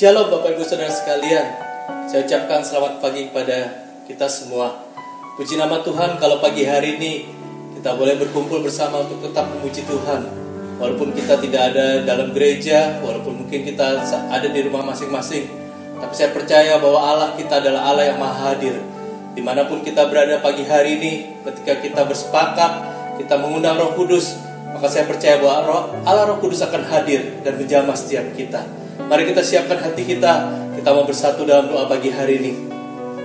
Shalom Bapak Ibu Saudara sekalian. Saya ucapkan selamat pagi kepada kita semua. Puji nama Tuhan kalau pagi hari ini kita boleh berkumpul bersama untuk tetap memuji Tuhan. Walaupun kita tidak ada dalam gereja, walaupun mungkin kita ada di rumah masing-masing, tapi saya percaya bahwa Allah kita adalah Allah yang maha hadir. Dimanapun kita berada pagi hari ini, ketika kita bersepakat, kita mengundang Roh Kudus, maka saya percaya bahwa Allah Roh Kudus akan hadir dan menjamah setiap kita. Mari kita siapkan hati kita mau bersatu dalam doa pagi hari ini.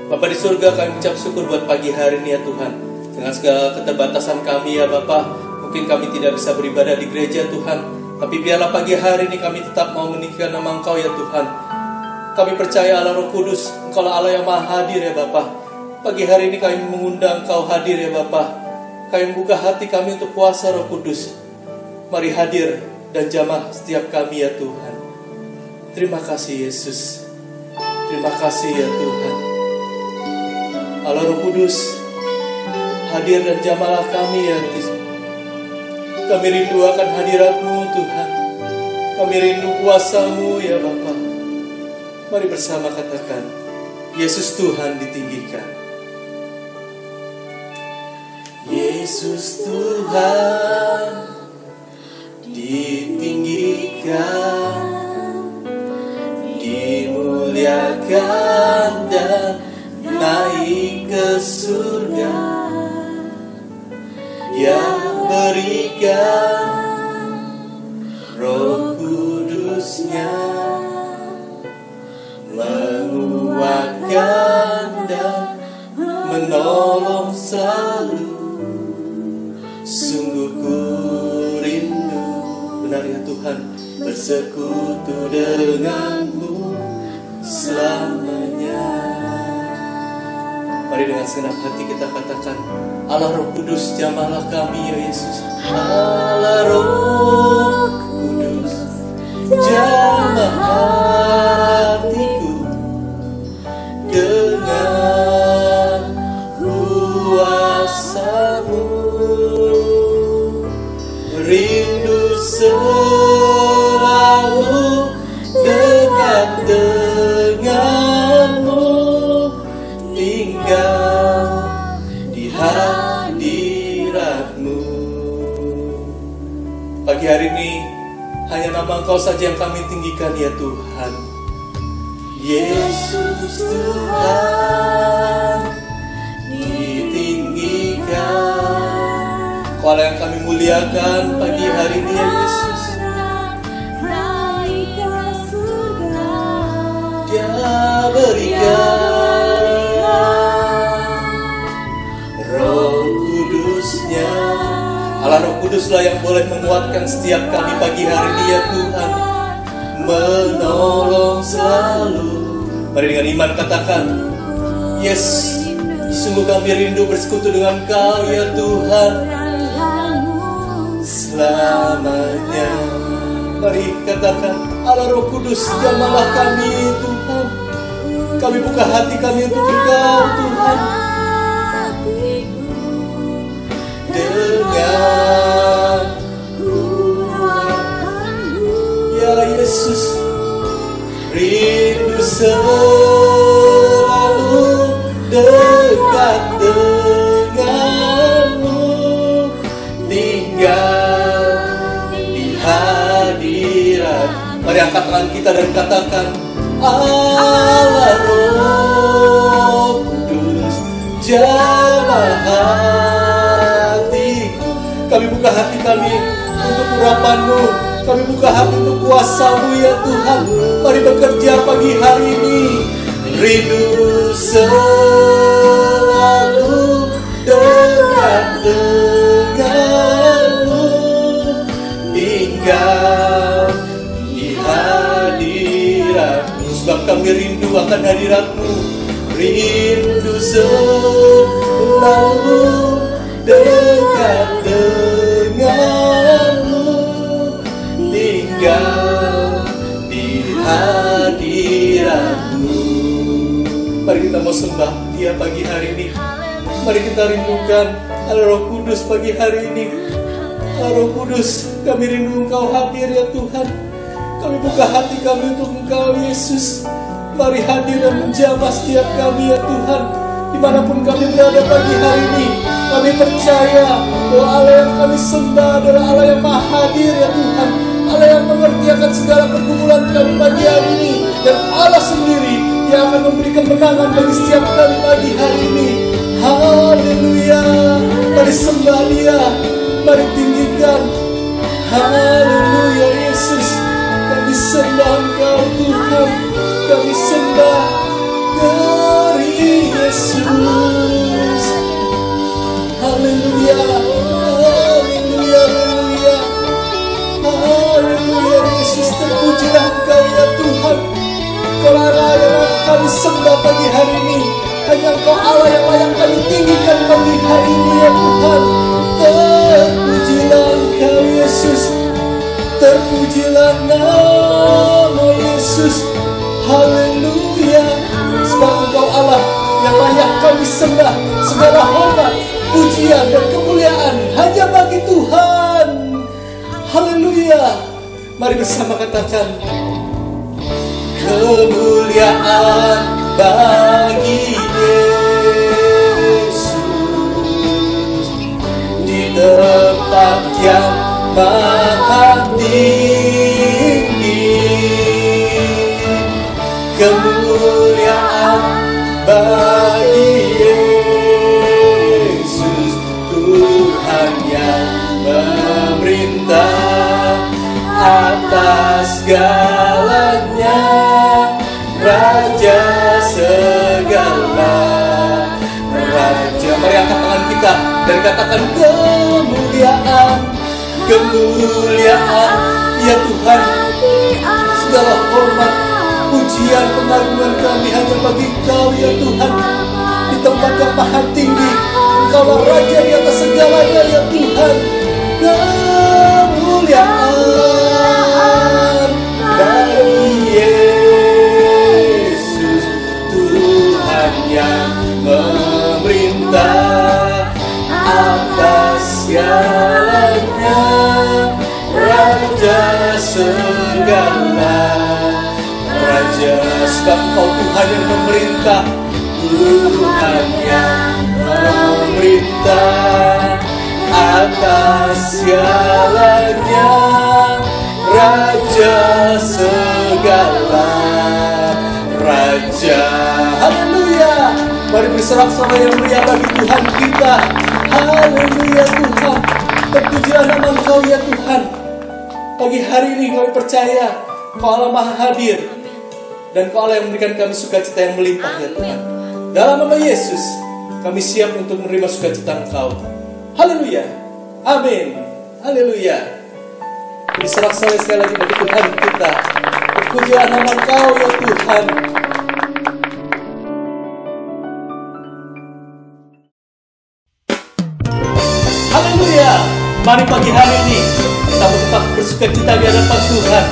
Bapa di surga, kami ucap syukur buat pagi hari ini ya Tuhan. Dengan segala keterbatasan kami ya Bapa, mungkin kami tidak bisa beribadah di gereja Tuhan, tapi biarlah pagi hari ini kami tetap mau meninggikan nama Engkau ya Tuhan. Kami percaya Allah Roh Kudus, Engkau Allah yang maha hadir ya Bapa. Pagi hari ini kami mengundang Engkau hadir ya Bapa. Kami membuka hati kami untuk kuasa Roh Kudus. Mari hadir dan jamah setiap kami ya Tuhan. Terima kasih Yesus. Terima kasih ya Tuhan. Allah Roh Kudus, hadir dan jamahlah kami ya Tuhan. Kami rindu akan hadirat-Mu Tuhan. Kami rindu kuasa-Mu ya Bapa. Mari bersama katakan, Yesus Tuhan ditinggikan. Yesus Tuhan ditinggikan, dimuliakan dan naik ke surga. Yang berikan Roh Kudus-Nya, menguatkan dan menolong selalu. Sungguh ku rindu, benar ya Tuhan, bersekutu dengan-Mu selamanya. Mari dengan segenap hati kita katakan, Allah Roh Kudus, jamahlah kami ya Yesus. Allah Roh Kudus, jamah hatiku dengan kuasa-Mu. Rindu selalu dekat dengan-Mu, tinggal di hadirat-Mu. Pagi hari ini hanya nama Engkau saja yang kami tinggikan ya Tuhan. Yesus Tuhan ditinggikan. Kau Allah yang kami muliakan pagi hari ini ya Yesus. Dia berikan Roh Kudus-Nya. Allah Roh Kuduslah yang boleh menguatkan setiap kami pagi hari ini ya Tuhan, menolong selalu. Mari dengan iman katakan, yes, sungguh kami rindu bersekutu dengan Kau ya Tuhan selamanya. Mari katakan, Allah Roh Kudus, jamahlah kami Tuhan. Kami buka hati kami untuk Engkau Tuhan. Dengan ya Yesus, rindu selalu dekat dengan-Mu, tinggal di hadirat. Mari angkat tangan kita dan katakan, Allah Roh Kudus, jamah hatiku. Kami buka hati kami untuk urapan-Mu, kami buka hati untuk kuasa-Mu ya Tuhan. Mari bekerja pagi hari ini. Rindu selalu dekat dengan-Mu, tinggal di hadirat-Mu. Sebab kami rindu akan hadirat-Mu. Rindu selalu dekat dengan-Mu, tinggal di hadirat-Mu. Mari kita mau sembah Dia pagi hari ini. Mari kita rindukan Allah Roh Kudus pagi hari ini. Allah Roh Kudus, kami rindu Engkau hadir ya Tuhan. Kami buka hati kami untuk Engkau Yesus. Mari hadir dan menjamah setiap kami ya Tuhan. Dimanapun kami berada pagi hari ini, kami percaya bahwa Allah yang kami sembah adalah Allah yang maha hadir ya Tuhan. Allah yang mengerti akan segala pergumulan kami pagi hari ini. Dan Allah sendiri yang akan memberi kemenangan bagi setiap kami pagi hari ini. Haleluya. Mari sembah Dia, mari tinggikan. Haleluya Yesus. Kami sembah Engkau Tuhan. Kami sembah dari Yesus. Haleluya. Haleluya. Haleluya. Haleluya Yesus. Terpujilah Engkau ya Tuhan. Engkau Allah yang kami sembah pagi hari ini. Hanya Engkau Allah yang layak kami tinggikan pagi hari ini ya Tuhan. Terpujilah Engkau Yesus. Terpujilah nama Yesus. Haleluya. Sebab Engkau Allah yang layak kami sembah. Segala hormat, pujian dan kemuliaan hanya bagi Tuhan. Haleluya. Mari bersama katakan, kemuliaan bagi Yesus di tempat yang maha tinggi. Kemuliaan bagi Yesus, Tuhan yang memerintah atas segalanya, Raja segala Raja. Mari angkat tangan kita dan katakan kemuliaan, kemuliaan ya Tuhan. Segala hormat, pujian, pengagungan kami hanya bagi Engkau ya Tuhan. Di tempat yang maha tinggi, Engkaulah Raja di atas segalanya ya Tuhan. Kemuliaan bagi Yesus, Tuhan yang memerintah atas segalanya, Raja segala Raja. Sebab Engkau Tuhan yang memerintah, Tuhan yang memerintah atas segalanya, Raja segala Raja. Haleluya. Mari bersorak-sorai yang mulia bagi Tuhan kita. Haleluya Tuhan. Terpujilah nama Engkau ya Tuhan. Pagi hari ini kami percaya Engkau Allah maha hadir. Dan Engkau Allah yang memberikan kami sukacita yang melimpah ya Tuhan. Dalam nama Yesus, kami siap untuk menerima sukacita Engkau. Haleluya. Amin. Haleluya. Bersorak-sorai sekali lagi bagi Tuhan kita. Terpujilah nama Engkau ya Tuhan. Haleluya. Mari pagi hari ini kita tetap bersukacita di hadapan Tuhan,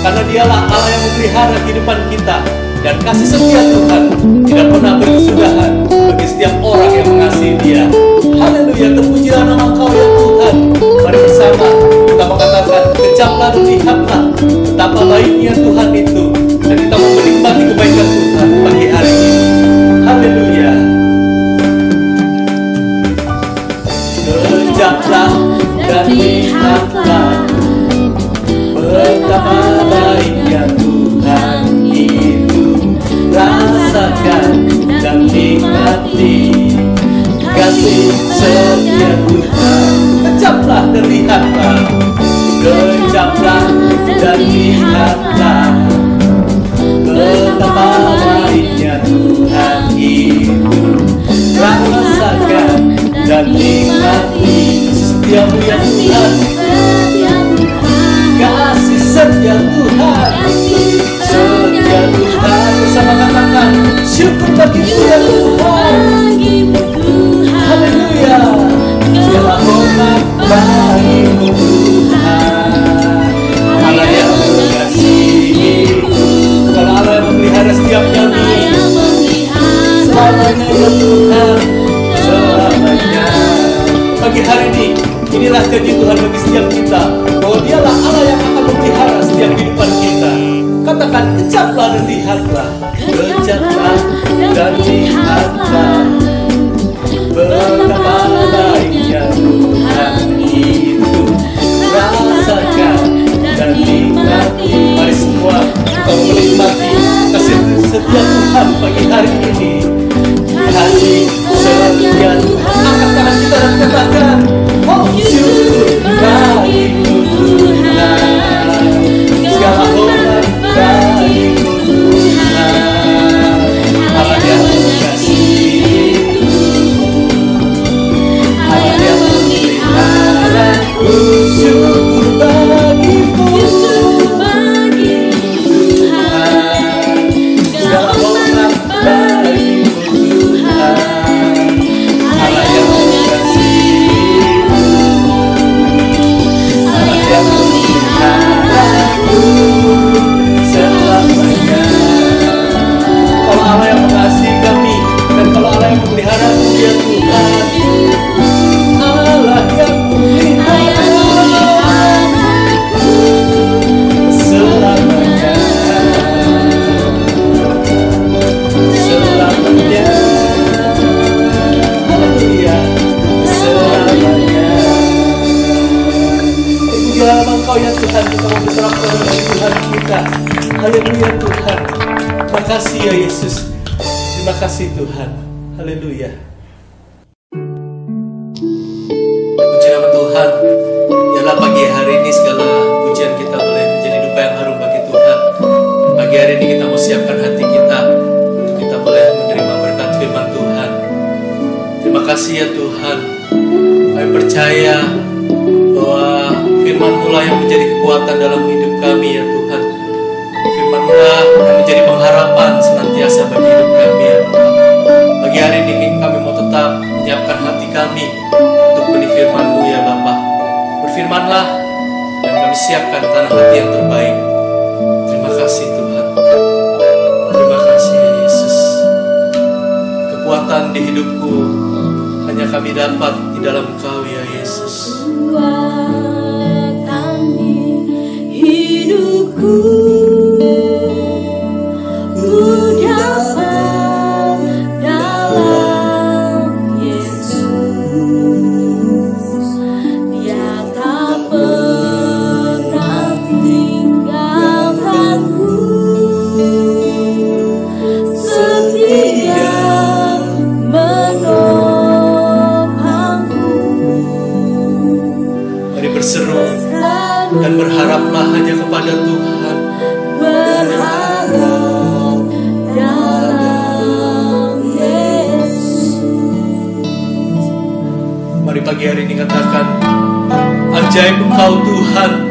karena Dialah Allah yang memelihara kehidupan kita. Dan kasih setia Tuhan tidak pernah berkesudahan bagi setiap orang yang mengasihi Dia. Haleluya. Terpujilah nama Engkau ya Tuhan. Mari bersama kita mengatakan, kejaplah dan lihatlah betapa baiknya Tuhan itu. Dan kita mau menikmati kebaikan Tuhan pagi hari ini. Haleluya. Kejaplah dan lihatlah betapa baiknya Tuhan itu. Rasakan dan nikmati kasih setia Tuhan. Kejaplah dan lihatlah, kejaplah dan lihatlah betapa baiknya Tuhan itu. Rasakan dan nikmati setiamu ya Tuhan. Kasih setia Tuhan, setia Tuhan. Bersama katakan, syukur bagimu ya Tuhan. Haleluya. Segala hormat bagimu Tuhan. Allah yang mengasihiku, karena Allah yang memelihara setiap nyawa. Selamanya ya Tuhan, selamanya. Pagi hari ini, inilah janji Tuhan bagi setiap kita, bahwa Dialah Allah yang akan memelihara setiap kehidupan kita. katakan, kejaplah dan lihatlah. Kejaplah dan lihatlah, betapa baiknya Tuhan itu. Rasakan dan nikmati. Mari semua kita menikmati kasih setia Tuhan pagi hari ini. Kasih setia Tuhan. Angkat tangan kita dan katakan, oh syukur bagimu Tuhan, segala hormat bagimu Tuhan, Allah yang mengasihiku, Allah yang memeliharaku. Syukur bagimu Tuhan, segala hormat bagimu Tuhan, Allah yang mengasihiku, Allah yang memeliharaku selamanya. Kalau Allah yang mengasihi kami dan kalau Allah yang memeliharaku, ya Tuhan, Allah yang memeliharaku selamanya, selamanya. Haleluya, selamanya. Puji nama Engkau ya Tuhan, kita mau berserah kepada Tuhan kita. Haleluya Tuhan. Terima kasih ya Yesus. Terima kasih Tuhan. Haleluya. Puji nama Tuhan. Biarlah pagi hari ini segala pujian kita boleh menjadi dupa yang harum bagi Tuhan. Pagi hari ini kita mau siapkan hati kita untuk kita boleh menerima berkat firman Tuhan. Terima kasih ya Tuhan. Kami percaya bahwa firman-Mu lah yang menjadi kekuatan dalam hidup kami ya Tuhan. Firman-Mu lah yang menjadi pengharapan senantiasa bagi hidup kami ya Tuhan. Pagi hari ini kami mau tetap menyiapkan hati kami untuk benih firman-Mu ya Bapa. Berfirmanlah dan kami siapkan tanah hati yang terbaik. Terima kasih Tuhan. Terima kasih ya Yesus. Kekuatan di hidupku hanya kami dapat di dalam Engkau ya Yesus. Kekuatan di hidupku ku dapat dalam Yesus. Dia tak pernah tinggalkanku, setia menopangku. Mari berseru dan berharaplah hanya kepada Tuhan. Berharap dalam Yesus. Mari pagi hari ini katakan, ajaib Engkau Tuhan,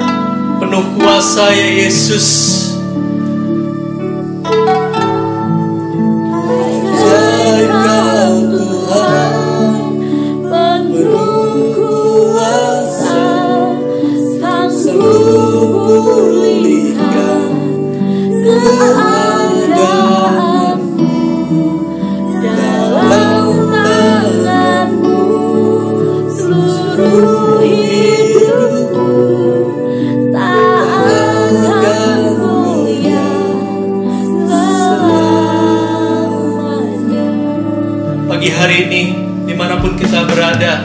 penuh kuasa ya Yesus. Ajaib Engkau Tuhan, penuh kuasa, sanggup pulihkan keadaanku. Dalam tangan-Mu seluruh hidupku tak akan goyah selamanya. pagi hari ini dimanapun kita berada,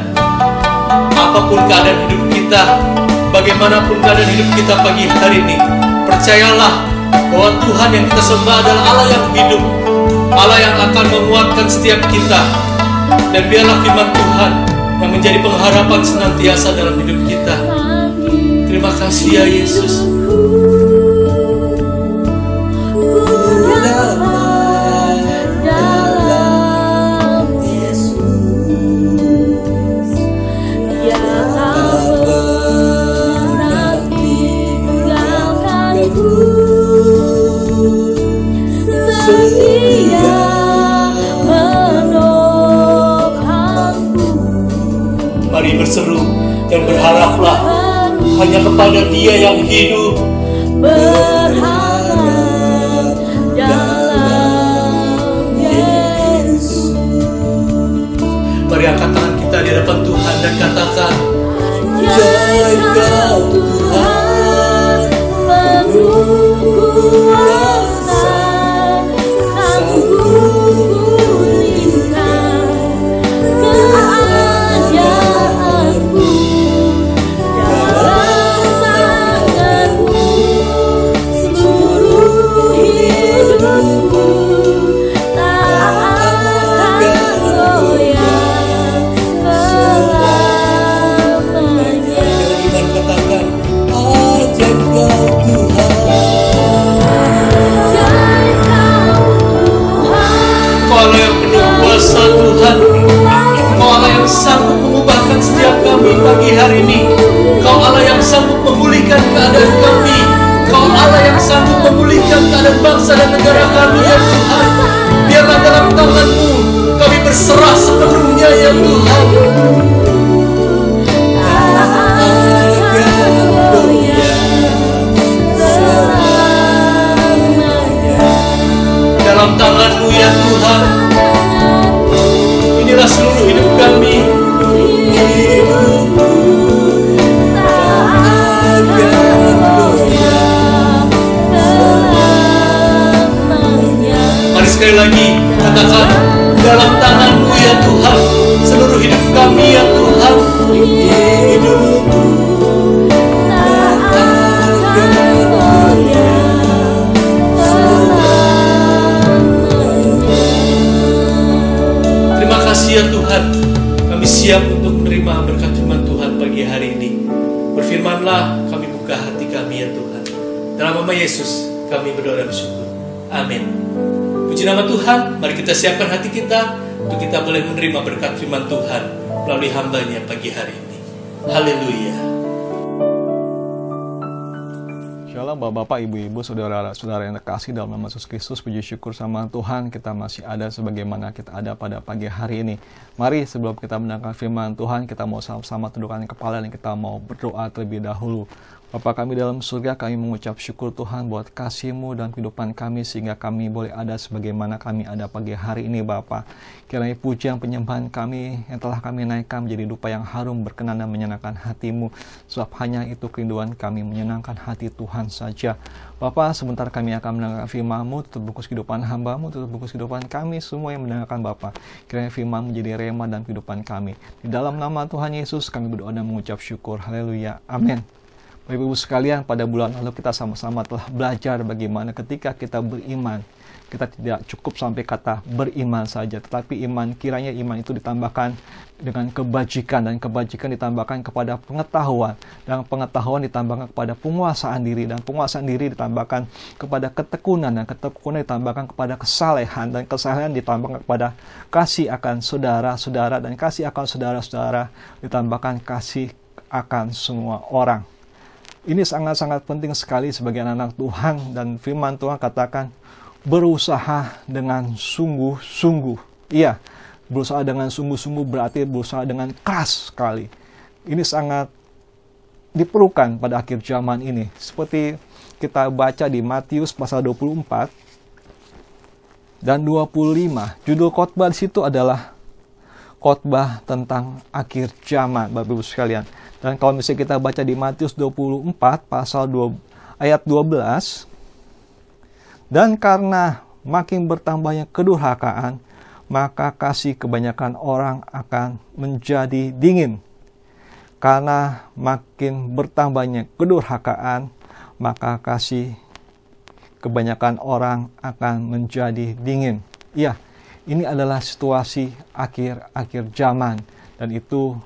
apapun keadaan hidup kita, bagaimanapun keadaan hidup kita pagi hari ini, percayalah bahwa Tuhan yang kita sembah adalah Allah yang hidup, Allah yang akan menguatkan setiap kita. Dan biarlah firman Tuhan yang menjadi pengharapan senantiasa dalam hidup kita. Terima kasih ya Yesus. Dalam Yesus, Dia tak pernah tinggalkanku, setia menopangku. Mari berseru dan berharaplah hanya kepada Dia yang hidup. Berharap dalam Yesus. Mari angkat tangan kita di hadapan Tuhan dan katakan, Ajaib Engkau Tuhan, penuh kuasa, sanggup mengubahkan setiap kami pagi hari ini. Kau Allah yang sanggup memulihkan keadaan kami. Kau Allah yang sanggup memulihkan keadaan bangsa dan negara kami, ya Tuhan. Biarlah dalam tangan-Mu kami berserah sepenuhnya, ya Tuhan. Dalam tangan-Mu, ya Tuhan. Inilah seluruh hidup kami. Mari sekali lagi katakan, dalam tangan-Mu, ya Tuhan, seluruh hidup kami, ya Tuhan. Terima kasih, ya Tuhan. Kami siap untuk menerima berkat firman Tuhan pagi hari ini. Berfirmanlah, kami buka hati kami, ya Tuhan. Dalam nama Yesus kami berdoa dan bersyukur. Amin. Puji nama Tuhan. Mari kita siapkan hati kita untuk kita boleh menerima berkat firman Tuhan melalui hamba-Nya pagi hari ini. Haleluya. Shalom Bapak, Ibu-Ibu, Saudara-saudara yang terkasih dalam nama Yesus Kristus. Puji syukur sama Tuhan, kita masih ada sebagaimana kita ada pada pagi hari ini. Mari sebelum kita mendengarkan firman Tuhan, kita mau sama-sama tundukkan kepala dan kita mau berdoa terlebih dahulu. Bapa kami dalam surga, kami mengucap syukur Tuhan buat kasih-Mu dan kehidupan kami sehingga kami boleh ada sebagaimana kami ada pagi hari ini, Bapa. Kiranya pujian penyembahan kami yang telah kami naikkan menjadi dupa yang harum, berkenan dan menyenangkan hati-Mu. Sebab hanya itu kerinduan kami, menyenangkan hati Tuhan saja. Bapa, sebentar kami akan mendengarkan firman-Mu, tutup bungkus kehidupan hamba-Mu, tutup bungkus kehidupan kami semua yang mendengarkan Bapa. Kiranya firman menjadi rema dan kehidupan kami. Di dalam nama Tuhan Yesus kami berdoa dan mengucap syukur. Haleluya. Amin. Bapak Ibu sekalian, pada bulan lalu kita sama-sama telah belajar bagaimana ketika kita beriman, kita tidak cukup sampai kata beriman saja, tetapi kiranya iman itu ditambahkan dengan kebajikan, dan kebajikan ditambahkan kepada pengetahuan, dan pengetahuan ditambahkan kepada penguasaan diri, dan penguasaan diri ditambahkan kepada ketekunan, dan ketekunan ditambahkan kepada kesalehan, dan kesalehan ditambahkan kepada kasih akan saudara-saudara, dan kasih akan saudara-saudara ditambahkan kasih akan semua orang. Ini sangat-sangat penting sekali sebagai anak Tuhan, dan firman Tuhan katakan berusaha dengan sungguh-sungguh. Iya, berusaha dengan sungguh-sungguh berarti berusaha dengan keras sekali. Ini sangat diperlukan pada akhir zaman ini. Seperti kita baca di Matius pasal 24 dan 25. Judul khotbah di situ adalah khotbah tentang akhir zaman, Bapak Ibu sekalian. Dan kalau misalnya kita baca di Matius 24 pasal 2 ayat 12, dan karena makin bertambahnya kedurhakaan, maka kasih kebanyakan orang akan menjadi dingin. Karena makin bertambahnya kedurhakaan, maka kasih kebanyakan orang akan menjadi dingin. Iya, ini adalah situasi akhir zaman, dan itu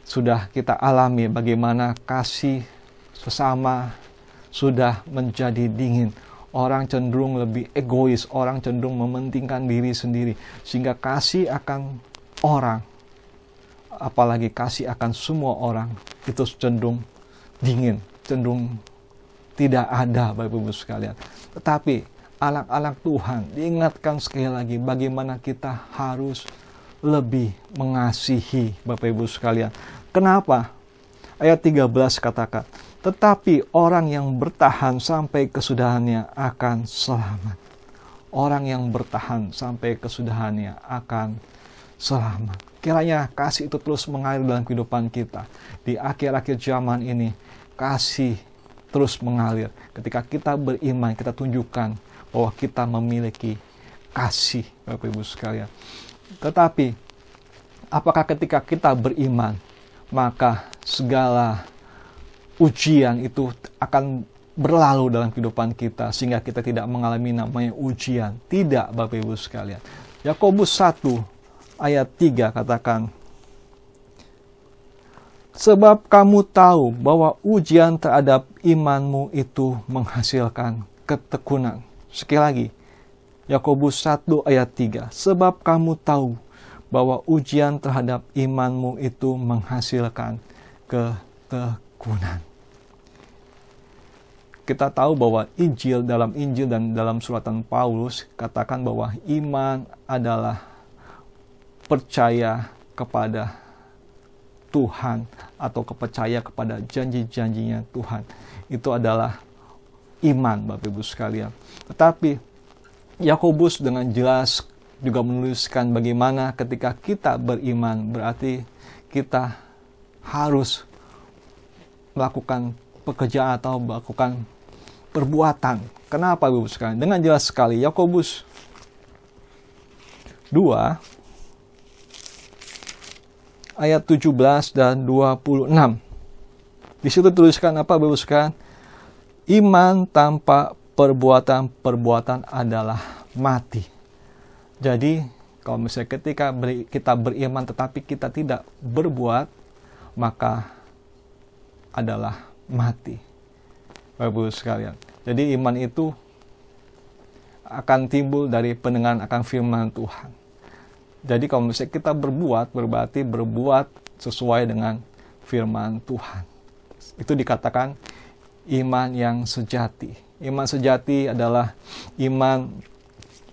sudah kita alami bagaimana kasih sesama sudah menjadi dingin. Orang cenderung lebih egois, orang cenderung mementingkan diri sendiri, sehingga kasih akan orang, apalagi kasih akan semua orang, itu cenderung dingin, cenderung tidak ada, Bapak Ibu sekalian. Tetapi anak-anak Tuhan diingatkan sekali lagi bagaimana kita harus lebih mengasihi, Bapak Ibu sekalian. Kenapa? Ayat 13 katakan, tetapi orang yang bertahan sampai kesudahannya akan selamat. Orang yang bertahan sampai kesudahannya akan selamat. Kiranya kasih itu terus mengalir dalam kehidupan kita. Di akhir-akhir zaman ini, kasih terus mengalir. Ketika kita beriman, kita tunjukkan bahwa kita memiliki kasih, Bapak Ibu sekalian. Tetapi, apakah ketika kita beriman, maka segala ujian itu akan berlalu dalam kehidupan kita sehingga kita tidak mengalami namanya ujian? Tidak, Bapak Ibu sekalian. Yakobus 1 ayat 3 katakan, sebab kamu tahu bahwa ujian terhadap imanmu itu menghasilkan ketekunan. Sekali lagi, Yakobus 1 ayat 3, sebab kamu tahu bahwa ujian terhadap imanmu itu menghasilkan ketekunan. Kita tahu bahwa dalam Injil dan dalam suratan Paulus katakan bahwa iman adalah percaya kepada Tuhan atau percaya kepada janji-janjinya Tuhan. Itu adalah iman, Bapak Ibu sekalian. Tetapi Yakobus dengan jelas juga menuliskan bagaimana ketika kita beriman berarti kita harus melakukan pekerjaan atau melakukan perbuatan. Kenapa, Bapak Ibu sekalian? Dengan jelas sekali Yakobus 2 ayat 17 dan 26. Di situ tuliskan apa, Bapak Ibu sekalian? Iman tanpa perbuatan adalah mati. Jadi, kalau misalnya ketika kita beriman tetapi kita tidak berbuat, maka adalah mati. Bapak Ibu sekalian. Jadi iman itu akan timbul dari pendengaran akan firman Tuhan. Jadi kalau misalnya kita berbuat, berarti berbuat sesuai dengan firman Tuhan. Itu dikatakan iman yang sejati. Iman sejati adalah iman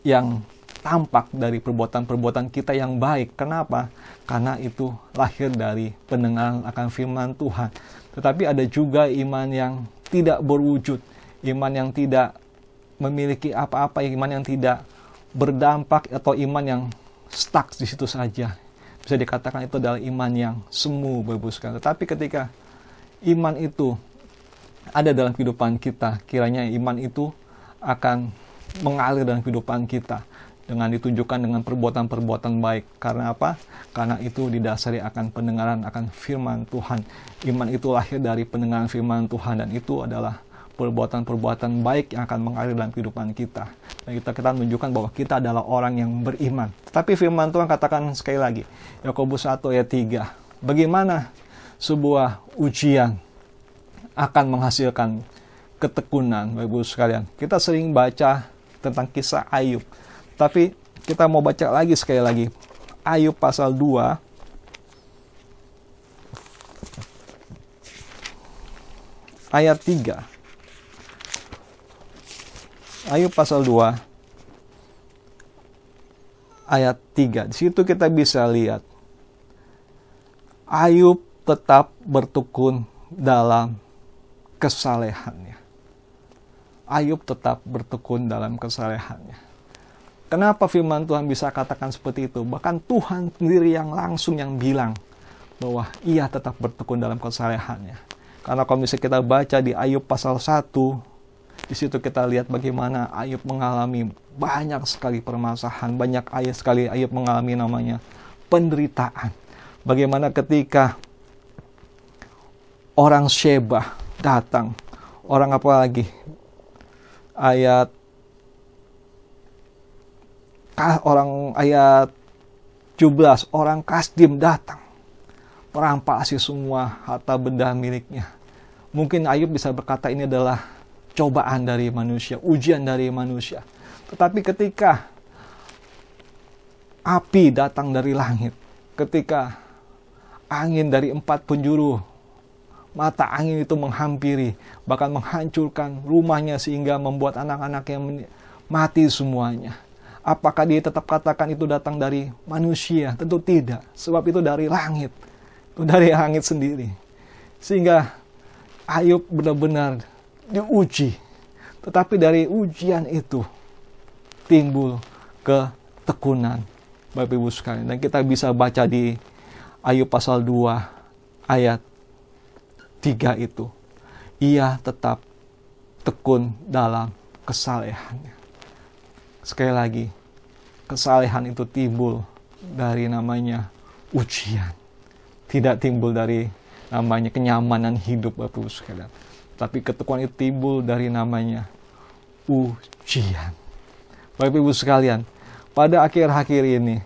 yang tampak dari perbuatan-perbuatan kita yang baik. Kenapa? Karena itu lahir dari pendengaran akan firman Tuhan. Tetapi ada juga iman yang tidak berwujud, iman yang tidak memiliki apa-apa, iman yang tidak berdampak, atau iman yang stuck di situ saja. Bisa dikatakan itu adalah iman yang semu, Bapak Ibu sekalian. Tetapi ketika iman itu ada dalam kehidupan kita, kiranya iman itu akan mengalir dalam kehidupan kita dengan ditunjukkan dengan perbuatan-perbuatan baik. Karena apa? Karena itu didasari akan pendengaran akan firman Tuhan. Iman itu lahir dari pendengaran firman Tuhan, dan itu adalah perbuatan-perbuatan baik yang akan mengalir dalam kehidupan kita. Dan kita menunjukkan bahwa kita adalah orang yang beriman. Tetapi firman Tuhan katakan sekali lagi, Yakobus 1 ayat 3, bagaimana sebuah ujian akan menghasilkan ketekunan, Bapak Ibu sekalian. Kita sering baca tentang kisah Ayub, tapi kita mau baca lagi sekali lagi. Ayub pasal 2 ayat 3. Ayub pasal 2 ayat 3. Di situ kita bisa lihat Ayub tetap bertekun dalam kesalehannya. Ayub tetap bertekun dalam kesalehannya. Kenapa firman Tuhan bisa katakan seperti itu? Bahkan Tuhan sendiri yang langsung yang bilang bahwa ia tetap bertekun dalam kesalehannya. Karena kalau misalnya kita baca di Ayub pasal 1, di situ kita lihat bagaimana Ayub mengalami banyak sekali permasalahan, banyak sekali Ayub mengalami namanya penderitaan. Bagaimana ketika orang Sheba datang, orang apa lagi? Ayat 17, orang Kasdim datang merampasi semua harta benda miliknya. Mungkin Ayub bisa berkata ini adalah cobaan dari manusia, ujian dari manusia. Tetapi ketika api datang dari langit, ketika angin dari 4 penjuru mata angin itu menghampiri, bahkan menghancurkan rumahnya sehingga membuat anak-anaknya mati semuanya. Apakah dia tetap katakan itu datang dari manusia? Tentu tidak, sebab itu dari langit. Itu dari langit sendiri. Sehingga Ayub benar-benar diuji. Tetapi dari ujian itu timbul ketekunan, Bapak Ibu sekalian. Dan kita bisa baca di Ayub pasal 2 ayat 3 itu. Ia tetap tekun dalam kesalehannya. Sekali lagi, kesalehan itu timbul dari namanya ujian. Tidak timbul dari namanya kenyamanan hidup, Bapak Ibu sekalian. Tapi ketekunan itu timbul dari namanya ujian. Bapak Ibu sekalian, pada akhir-akhir ini,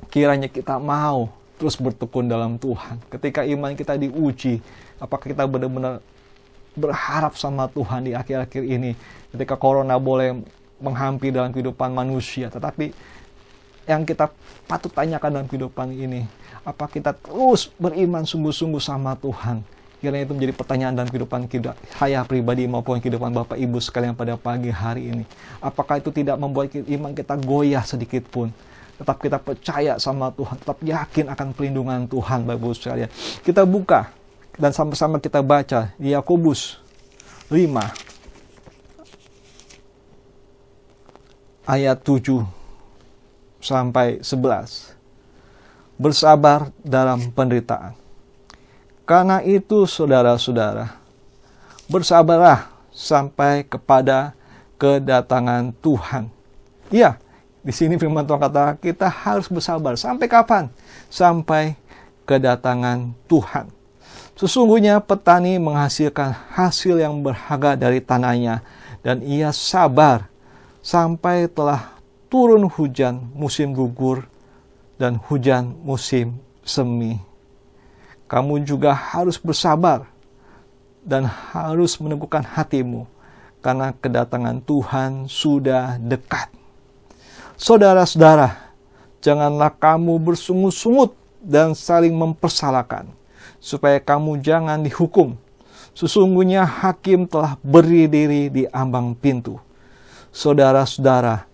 kiranya kita mau terus bertekun dalam Tuhan. Ketika iman kita diuji, apakah kita benar-benar berharap sama Tuhan di akhir-akhir ini, ketika corona boleh menghampiri dalam kehidupan manusia, tetapi yang kita patut tanyakan dalam kehidupan ini. Apa kita terus beriman sungguh-sungguh sama Tuhan? Kiranya itu menjadi pertanyaan dalam kehidupan kita, saya pribadi maupun kehidupan Bapak Ibu sekalian pada pagi hari ini. Apakah itu tidak membuat iman kita goyah sedikit pun? Tetap kita percaya sama Tuhan, tetap yakin akan perlindungan Tuhan, Bapak Ibu sekalian. Kita buka dan sama-sama kita baca di Yakobus 5 ayat 7 sampai 11. Bersabar dalam penderitaan. Karena itu saudara-saudara, bersabarlah sampai kepada kedatangan Tuhan. Iya, di sini firman Tuhan kata kita harus bersabar. Sampai kapan? Sampai kedatangan Tuhan. Sesungguhnya petani menghasilkan hasil yang berharga dari tanahnya, dan ia sabar sampai telah turun hujan musim gugur dan hujan musim semi. Kamu juga harus bersabar dan harus meneguhkan hatimu, karena kedatangan Tuhan sudah dekat. Saudara-saudara, janganlah kamu bersungut-sungut dan saling mempersalahkan, supaya kamu jangan dihukum. Sesungguhnya hakim telah berdiri di ambang pintu. Saudara-saudara,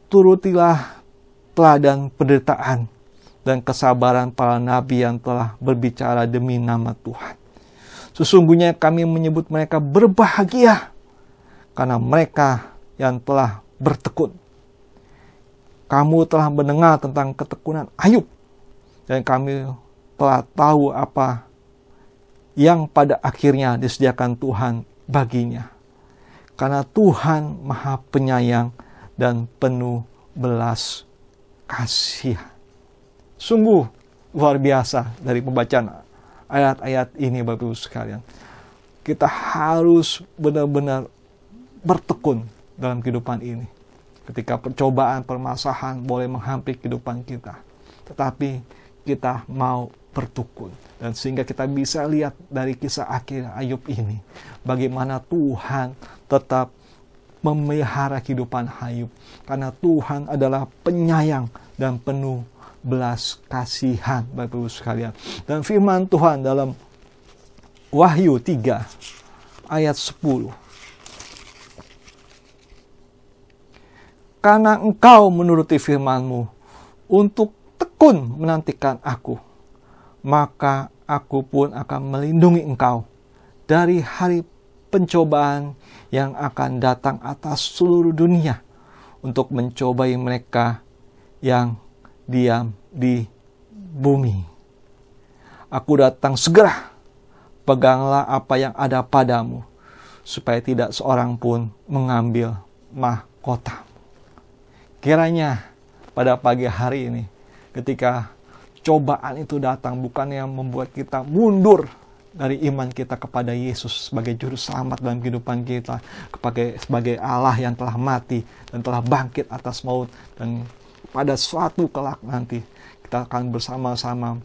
turutilah teladan penderitaan dan kesabaran para nabi yang telah berbicara demi nama Tuhan. Sesungguhnya kami menyebut mereka berbahagia, karena mereka yang telah bertekun. Kamu telah mendengar tentang ketekunan Ayub, dan kami telah tahu apa yang pada akhirnya disediakan Tuhan baginya. Karena Tuhan Maha Penyayang dan penuh belas kasihan. Sungguh luar biasa dari pembacaan ayat-ayat ini, Bapak Ibu sekalian. Kita harus benar-benar bertekun dalam kehidupan ini. Ketika percobaan, permasalahan boleh menghampiri kehidupan kita, tetapi kita mau bertekun. Dan sehingga kita bisa lihat dari kisah akhir Ayub ini, bagaimana Tuhan tetap memelihara kehidupan Ayub. Karena Tuhan adalah penyayang dan penuh belas kasihan, Bapak Ibu sekalian. Dan firman Tuhan dalam Wahyu 3 ayat 10. Karena engkau menuruti firman-Mu untuk tekun menantikan aku, maka aku pun akan melindungi engkau dari hari pencobaan yang akan datang atas seluruh dunia untuk mencobai mereka yang diam di bumi. Aku datang segera, peganglah apa yang ada padamu, supaya tidak seorang pun mengambil mahkotamu. Kiranya pada pagi hari ini, ketika cobaan itu datang, bukan yang membuat kita mundur dari iman kita kepada Yesus sebagai juru selamat dalam kehidupan kita, sebagai Allah yang telah mati dan telah bangkit atas maut, dan pada suatu kelak nanti kita akan bersama-sama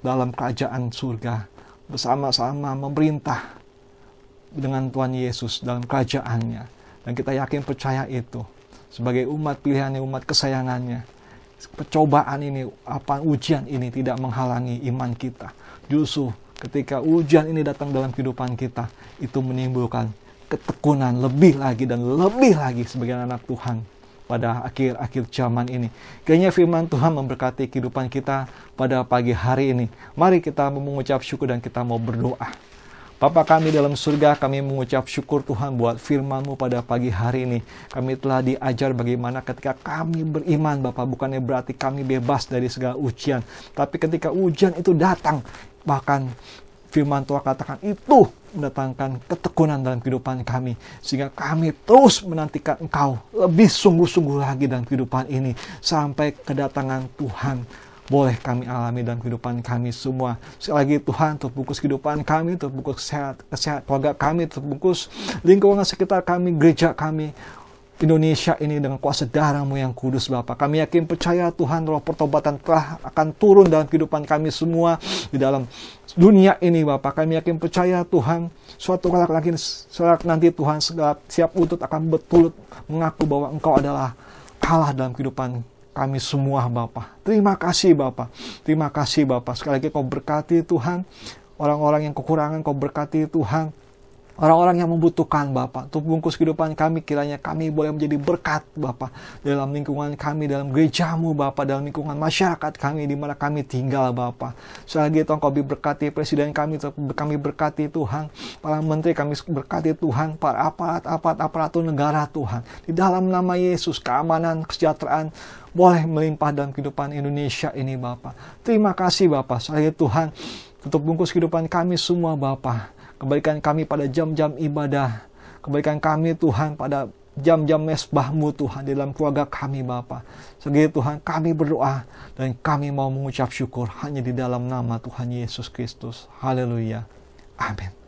dalam kerajaan surga, bersama-sama memerintah dengan Tuhan Yesus dalam kerajaannya. Dan kita yakin percaya itu sebagai umat pilihannya, umat kesayangannya. Percobaan ini, ujian ini tidak menghalangi iman kita. Justru ketika ujian ini datang dalam kehidupan kita, itu menimbulkan ketekunan lebih lagi dan lebih lagi sebagai anak Tuhan pada akhir-akhir zaman ini. Kiranya firman Tuhan memberkati kehidupan kita pada pagi hari ini. Mari kita mengucap syukur dan kita mau berdoa. Bapa kami dalam surga, kami mengucap syukur Tuhan buat firman-Mu pada pagi hari ini. Kami telah diajar bagaimana ketika kami beriman, Bapa, bukannya berarti kami bebas dari segala ujian. Tapi ketika ujian itu datang, bahkan firman Tuhan katakan itu mendatangkan ketekunan dalam kehidupan kami. Sehingga kami terus menantikan Engkau lebih sungguh-sungguh lagi dalam kehidupan ini. Sampai kedatangan Tuhan boleh kami alami dalam kehidupan kami semua. Sekali lagi Tuhan, terbungkus kehidupan kami, terbungkus kesehatan keluarga kami, terbungkus lingkungan sekitar kami, gereja kami, Indonesia ini dengan kuasa darah-Mu yang kudus, Bapa. Kami yakin percaya Tuhan, roh pertobatan telah akan turun dalam kehidupan kami semua di dalam dunia ini, Bapa. Kami yakin percaya Tuhan, suatu kali nanti Tuhan siap lutut akan betul mengaku bahwa Engkau adalah berkala dalam kehidupan kami semua Bapa. Terima kasih Bapa. Terima kasih Bapa. Sekali lagi Kau berkati Tuhan. Orang-orang yang kekurangan Kau berkati Tuhan. Orang-orang yang membutuhkan Bapa, untuk bungkus kehidupan kami, kiranya kami boleh menjadi berkat Bapa dalam lingkungan kami, dalam gerejamu Bapa, dalam lingkungan masyarakat kami di mana kami tinggal Bapa. Selagi Tuhan Kau berkati presiden kami berkati Tuhan, para menteri kami berkati Tuhan, para aparatur negara Tuhan. Di dalam nama Yesus, keamanan, kesejahteraan boleh melimpah dalam kehidupan Indonesia ini Bapa. Terima kasih Bapa, selagi Tuhan, untuk bungkus kehidupan kami semua Bapa. Kembalikan kami pada jam-jam ibadah. Kembalikan kami Tuhan pada jam-jam mesbah-Mu Tuhan di dalam keluarga kami Bapa. Segitu Tuhan kami berdoa dan kami mau mengucap syukur hanya di dalam nama Tuhan Yesus Kristus. Haleluya. Amin.